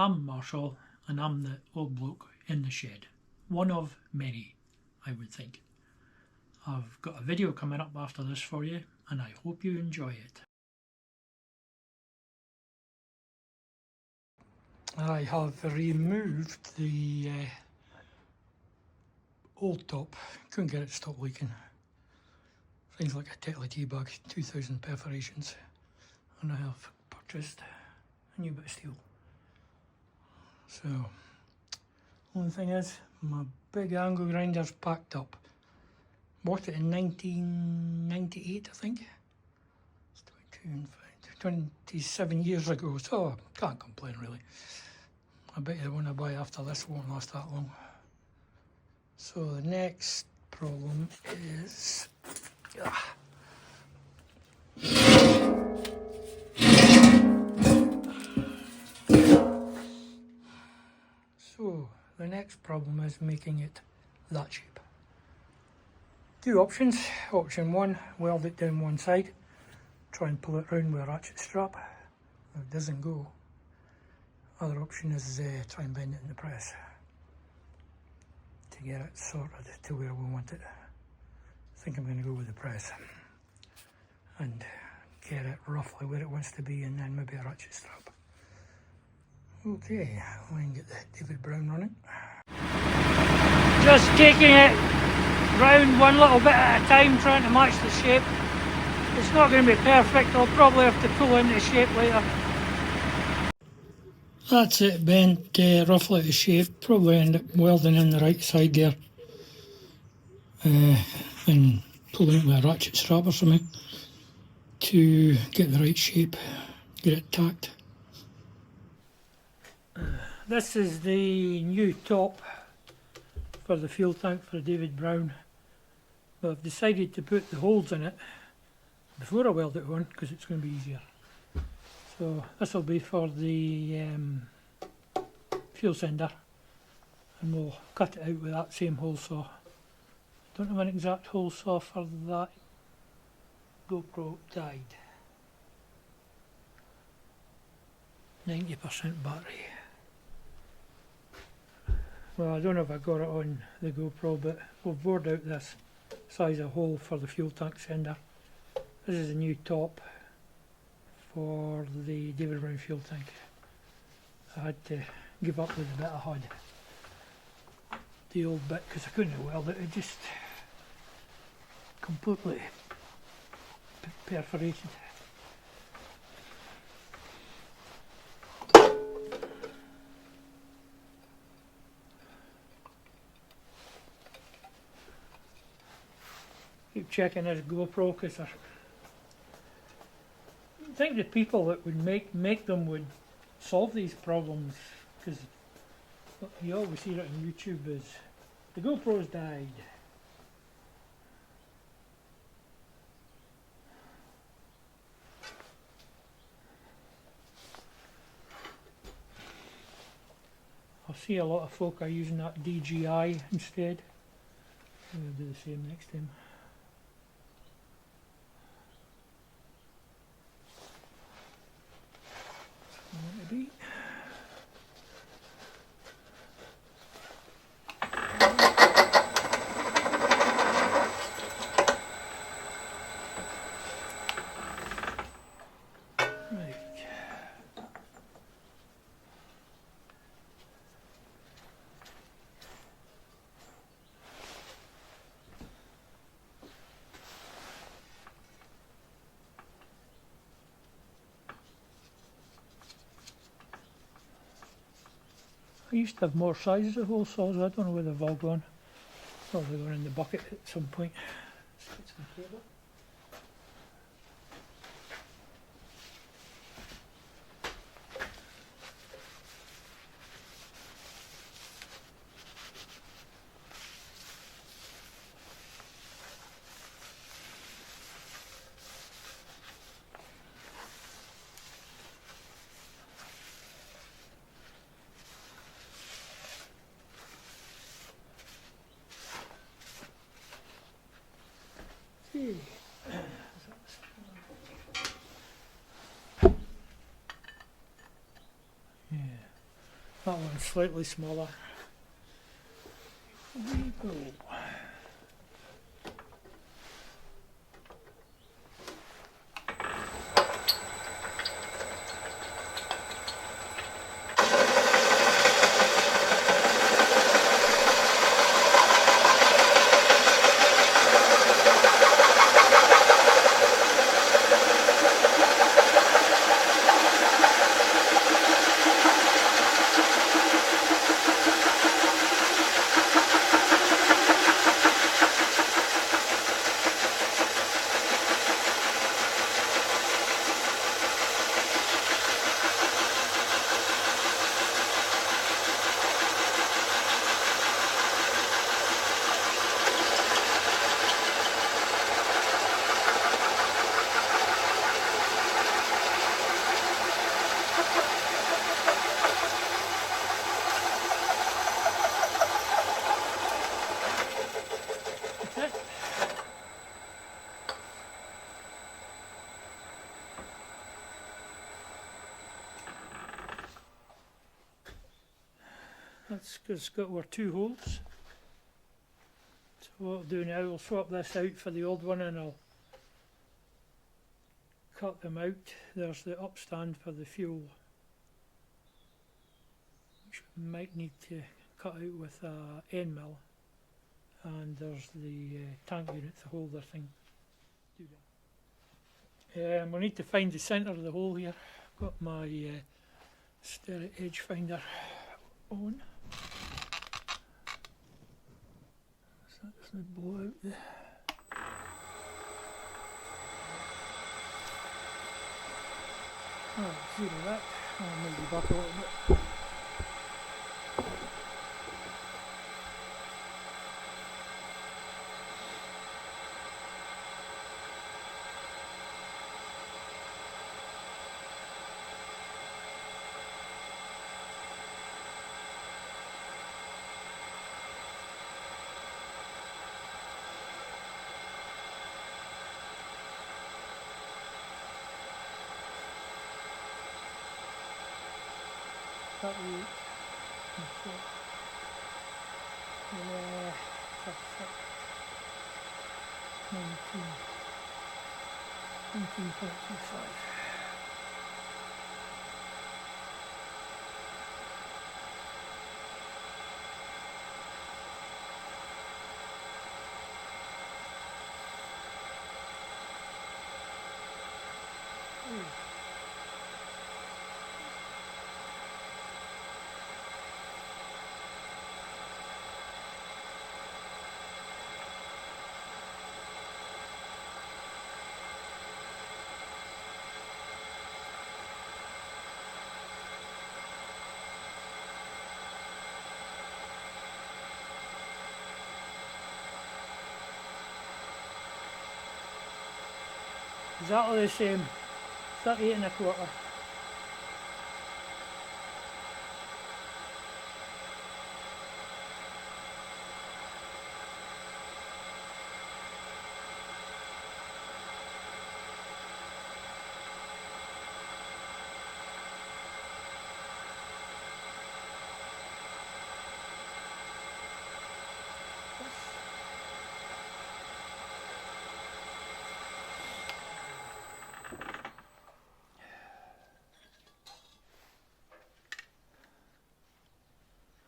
I'm Marshall, and I'm the old bloke in the shed. One of many, I would think. I've got a video coming up after this for you, and I hope you enjoy it. I have removed the old top. Couldn't get it to stop leaking. Things like a Tetla tea bag, 2000 perforations, and I have purchased a new bit of steel. So, only thing is, my big angle grinder's packed up. Bought it in 1998, I think. It's 27 years ago, so I can't complain really. I bet you the one I buy after this won't last that long. So the next problem is... So the next problem is making it that shape. Two options. Option one, weld it down one side, try and pull it round with a ratchet strap. If it doesn't go, other option is try and bend it in the press to get it sorted to where we want it. I think I'm going to go with the press and get it roughly where it wants to be, and then maybe a ratchet strap. Okay, we can get the David Brown running. Just taking it round one little bit at a time, trying to match the shape. It's not going to be perfect, I'll probably have to pull into shape later. That's it, bent roughly to shape. Probably end up welding in the right side there and pulling it with a ratchet strap or something to get the right shape, get it tacked. This is the new top for the fuel tank for the David Brown. But I've decided to put the holes in it before I weld it on because it's going to be easier. So this will be for the fuel sender, and we'll cut it out with that same hole saw. Don't have an exact hole saw for that. GoPro died. 90% battery. Well, I don't know if I got it on the GoPro, but we've bored out this size of hole for the fuel tank sender. This is a new top for the David Brown fuel tank. I had to give up with a bit of HUD. The old bit, because I couldn't weld it, it just completely perforated. Keep checking this GoPro because I think the people that would make them would solve these problems, because you always see it on YouTube is the GoPro's died. I see a lot of folk are using that DJI instead. I'm going to do the same next time. Maybe. Right. I used to have more sizes of hole saws. I don't know where they've all gone. Probably gone in the bucket at some point. Let's get some cable. Yeah. That one's slightly smaller. There we go. It's got our two holes. So what I'll do now, I'll swap this out for the old one and I'll cut them out. There's the upstand for the fuel, which we might need to cut out with a end mill, and there's the tank unit, the holder thing. Do that. We'll need to find the centre of the hole here. I've got my stair edge finder on. So that doesn't blow out there. Oh, zero that. I'll maybe back a little bit. Yeah, 19.25. Exactly the same, 38 1/4.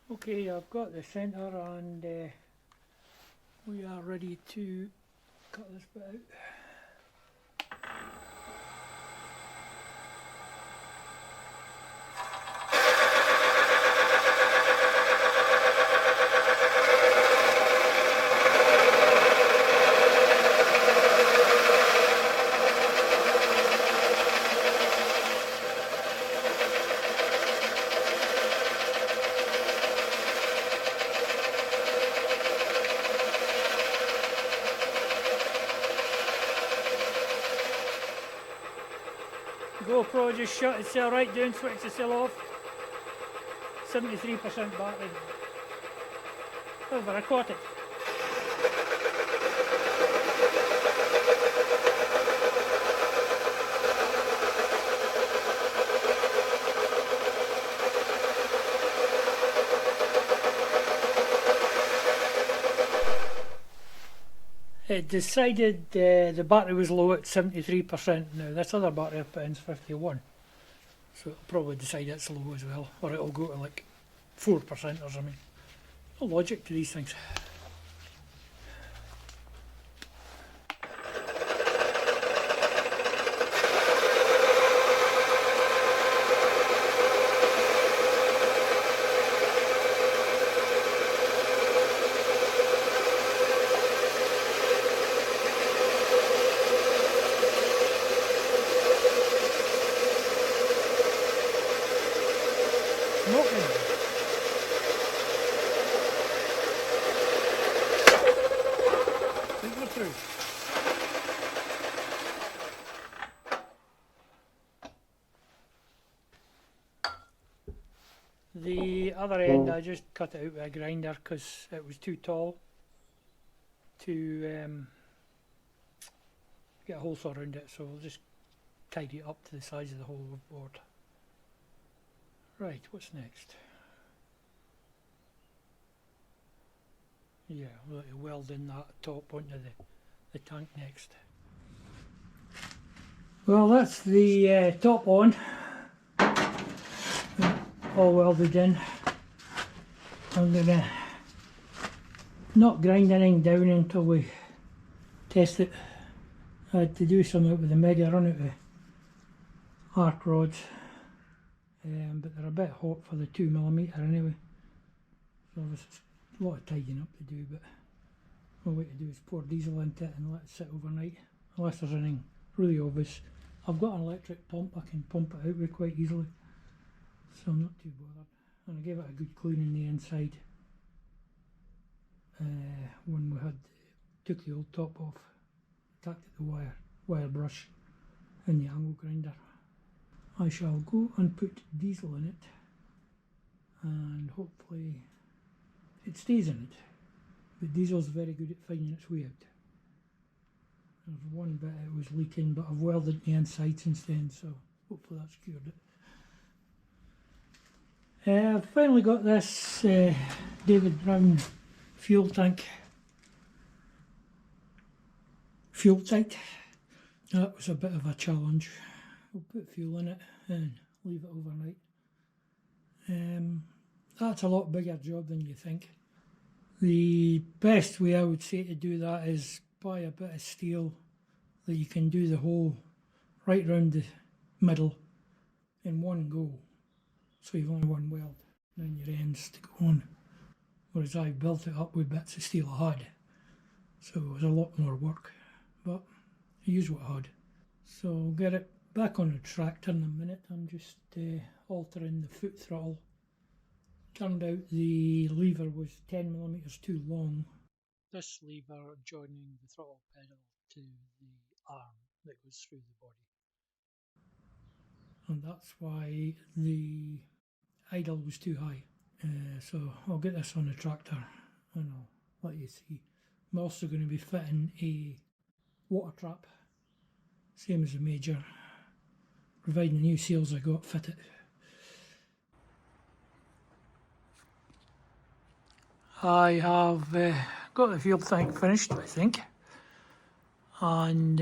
Okay, I've got the centre and we are ready to cut this bit out. GoPro just shut itself right down, switched itself off. 73% battery. However, I caught it. It decided the battery was low at 73%. Now this other battery I put in is 51. So it'll probably decide it's low as well. Or it'll go to like 4% or something. No logic to these things. Smoking. Think we're through. The other end I just cut it out with a grinder because it was too tall to get a hole saw around it, so we'll just tidy it up to the size of the whole board. Right, what's next? Yeah, we'll have to weld in that top onto the tank next. Well, that's the top on, all welded in. I'm going to not grind anything down until we test it. I had to do something with the MIG. I run out of arc rods. But they're a bit hot for the 2mm anyway, so there's a lot of tidying up to do, but all we have to do is pour diesel into it and let it sit overnight, unless there's anything really obvious. I've got an electric pump, I can pump it out with quite easily, so I'm not too bothered. And I gave it a good clean in the inside when we took the old top off, attacked it the wire brush and the angle grinder. I shall go and put diesel in it and hopefully it stays in it. But diesel's very good at finding its way out. There's one bit it was leaking, but I've welded the inside since then, so hopefully that's cured it. I've finally got this David Brown fuel tank fuel tight. That was a bit of a challenge. We'll put fuel in it and leave it overnight. That's a lot bigger job than you think. The best way I would say to do that is buy a bit of steel that you can do the hole right round the middle in one go. So you've only one weld down your ends to go on. Whereas I've built it up with bits of steel I had. So it was a lot more work, but I used what I had. So I'll get it back on the tractor in a minute. I'm just altering the foot throttle. Turned out the lever was 10mm too long. This lever joining the throttle pedal to the arm that goes through the body. And that's why the idle was too high. So I'll get this on the tractor and I'll let you see. I'm also going to be fitting a water trap, same as the Major, providing the new seals I got fitted. I have got the fuel tank finished, I think, and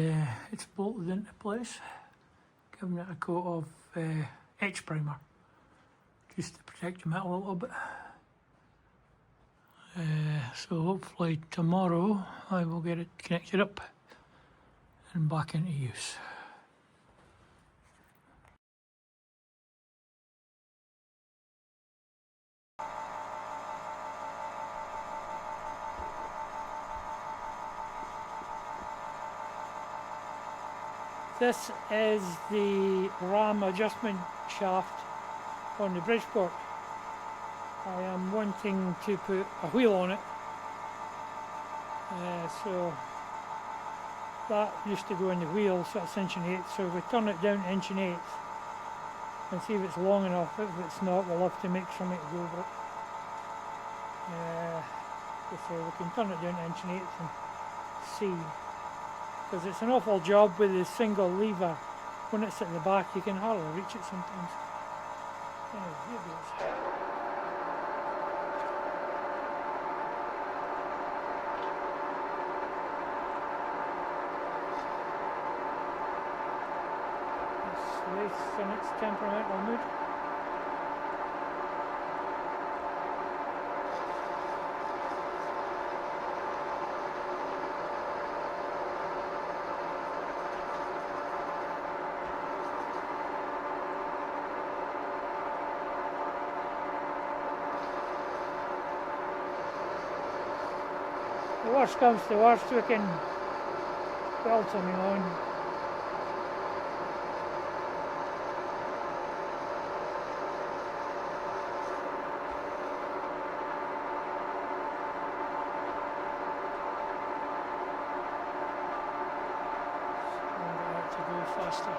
it's bolted into place, giving it a coat of etch primer just to protect the metal a little bit. So hopefully tomorrow I will get it connected up and back into use. This is the ram adjustment shaft on the Bridgeport. I am wanting to put a wheel on it, so that used to go in the wheel, so it's 1 1/8. So if we turn it down to 1 1/8 and see if it's long enough. If it's not, we'll have to make something to go over it. So we can turn it down to 1 1/8 and see, because it's an awful job with a single lever. When it's at the back you can hardly reach it sometimes. Anyway, here it goes. place in its temperamental mood. The worst comes to worst, we can weld something on. To go faster.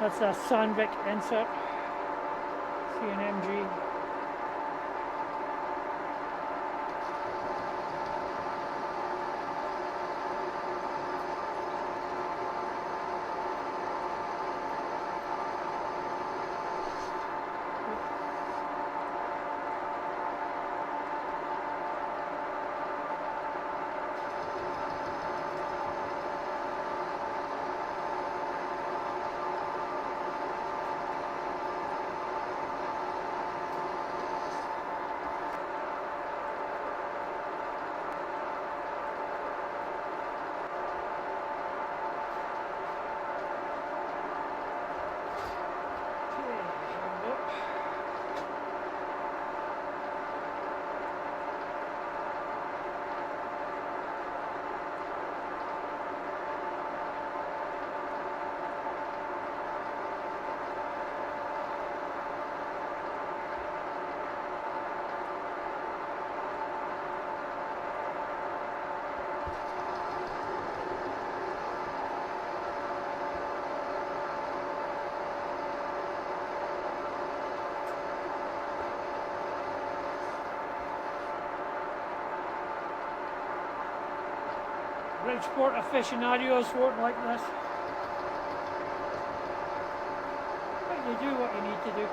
That's a Sandvik insert, CNMG. Bridgeport aficionados won't like this. But you do what you need to do.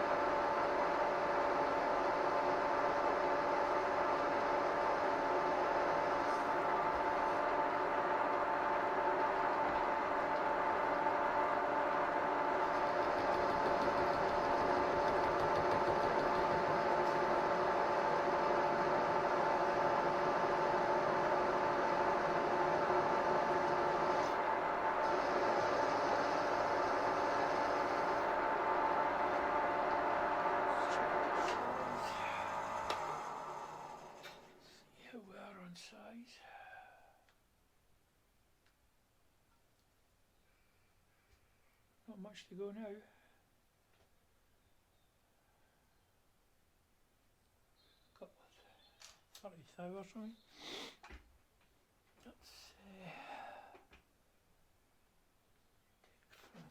Size. Not much to go now. Got 30 or something. Let's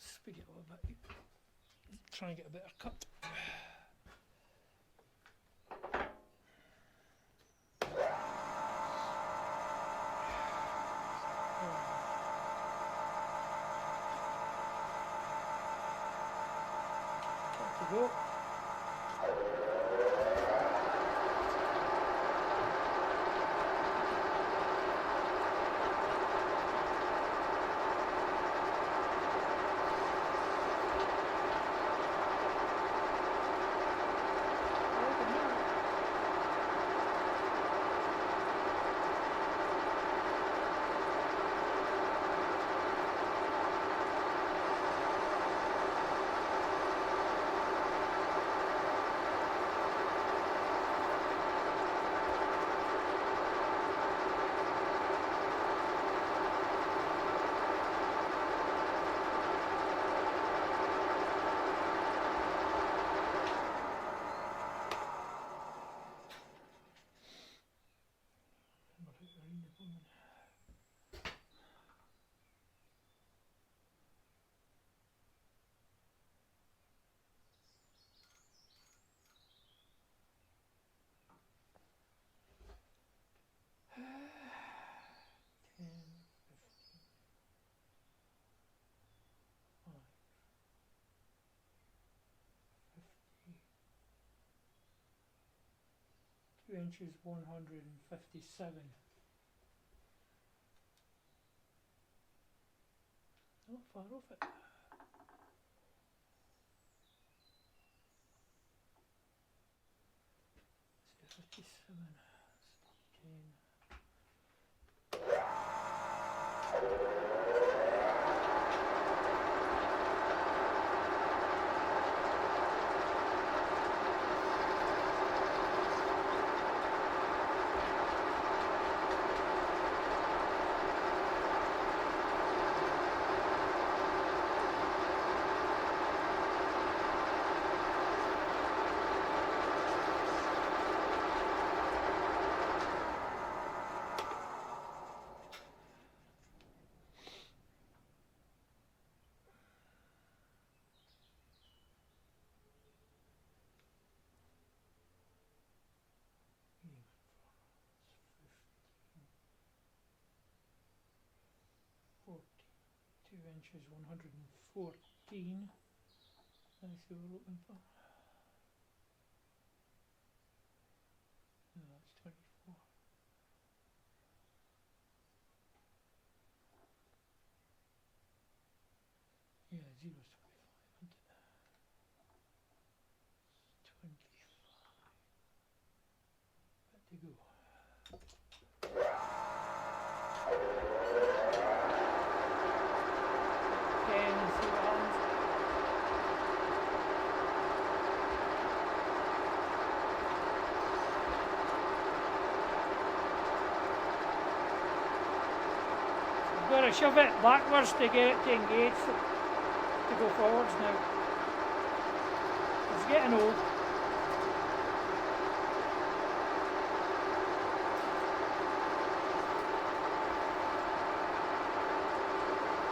speed it a little bit. Try and get a better cut. Go. 2 inches 157. Not far off it. Let's see, 57, 10. Two inches 114. That's what we're looking for. No, that's 24. Yeah, 0 is 25, isn't it? It's 25. Bit to go. And see what happens. I've got to shove it backwards to get it to engage, to go forwards now. It's getting old.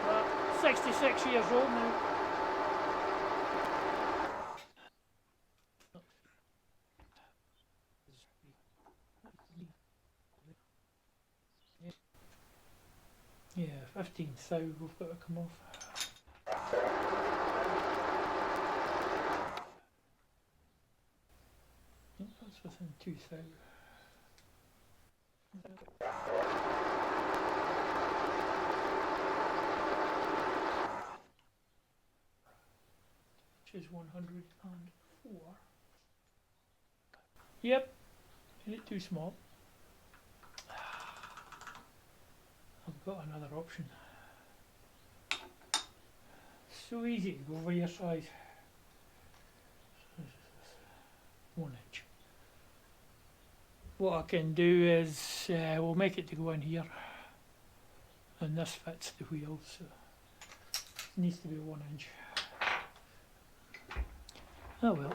But 66 years old now. Yeah, 15 thou we've got to come off. Yep, that's within 2 thou. Which is 104. Yep, is it too small? I've got another option. So easy to go over your size. 1 inch. What I can do is we'll make it to go in here, and this fits the wheel, so it needs to be 1 inch. Oh well.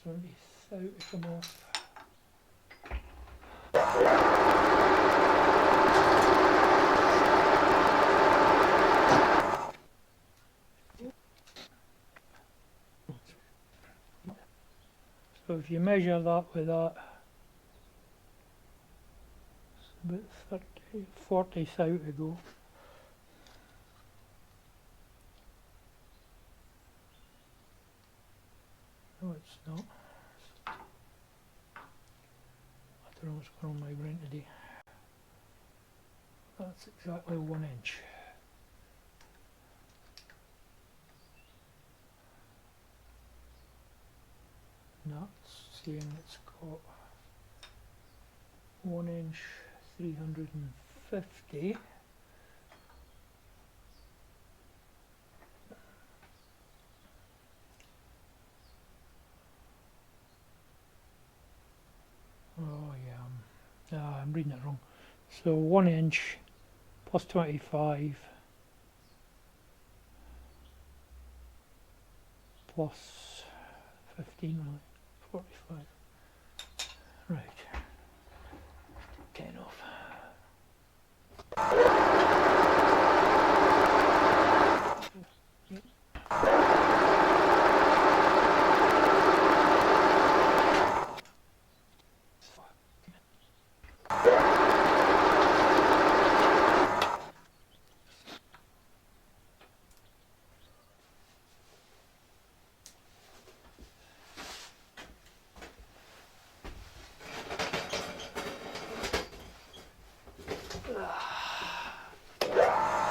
So without to come off. So if you measure that with that, it's about 30, 40 thou to go. No, it's not. I don't know what's going on with my brain today. That's exactly 1 inch. That's saying it's got 1 inch 350. Oh yeah, I'm reading it wrong. So 1 inch plus 25 plus 15, really, 45. Right, 10 off.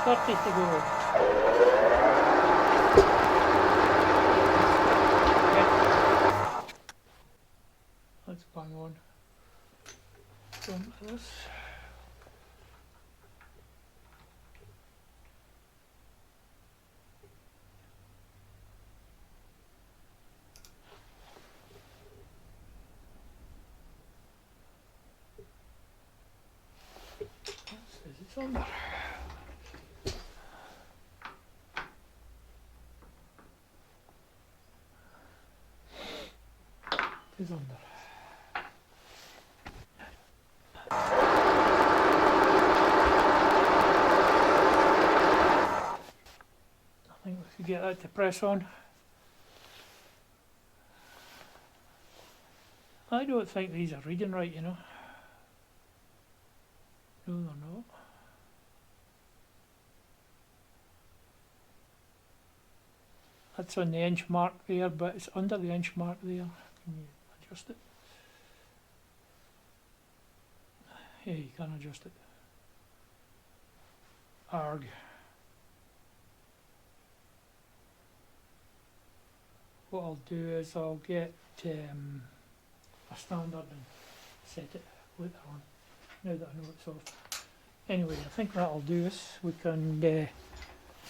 30 to go. Okay. Let's bang on. Jump this. Says it's on there. It is on there. I think we could get that to press on. I don't think these are reading right, you know. No, they're not. That's on the inch mark there, but it's under the inch mark there. Can you adjust it? Yeah, you can adjust it. Arg. What I'll do is I'll get a standard and set it later on, now that I know it's off. Anyway, I think that'll do us. We can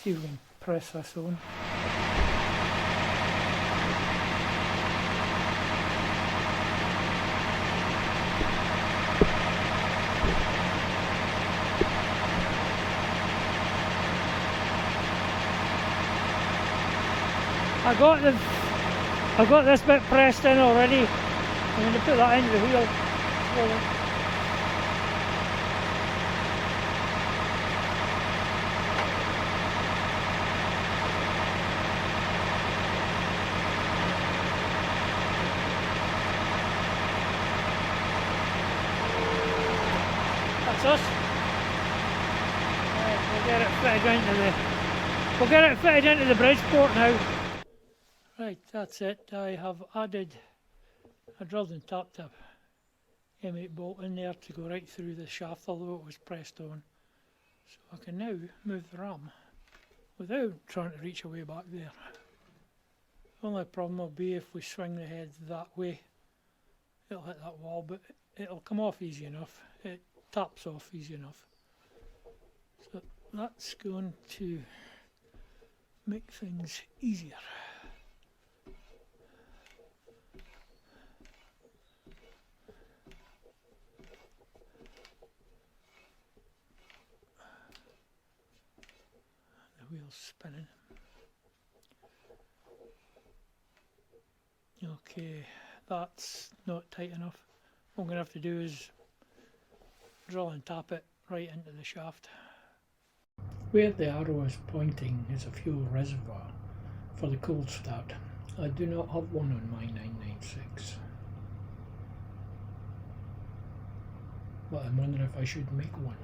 see if we can press this on. I got this bit pressed in already. I'm going to put that into the wheel. That's us. Right, we'll get it fitted into the Bridgeport now. Right, that's it. I have added a drilled and tapped a M8 bolt in there to go right through the shaft, although it was pressed on. So I can now move the ram without trying to reach away back there. The only problem will be if we swing the head that way, it'll hit that wall, but it'll come off easy enough. It taps off easy enough. So that's going to make things easier. Wheels spinning. Okay, that's not tight enough. What I'm going to have to do is drill and tap it right into the shaft. Where the arrow is pointing is a fuel reservoir for the cold start. I do not have one on my 996, but I'm wondering if I should make one.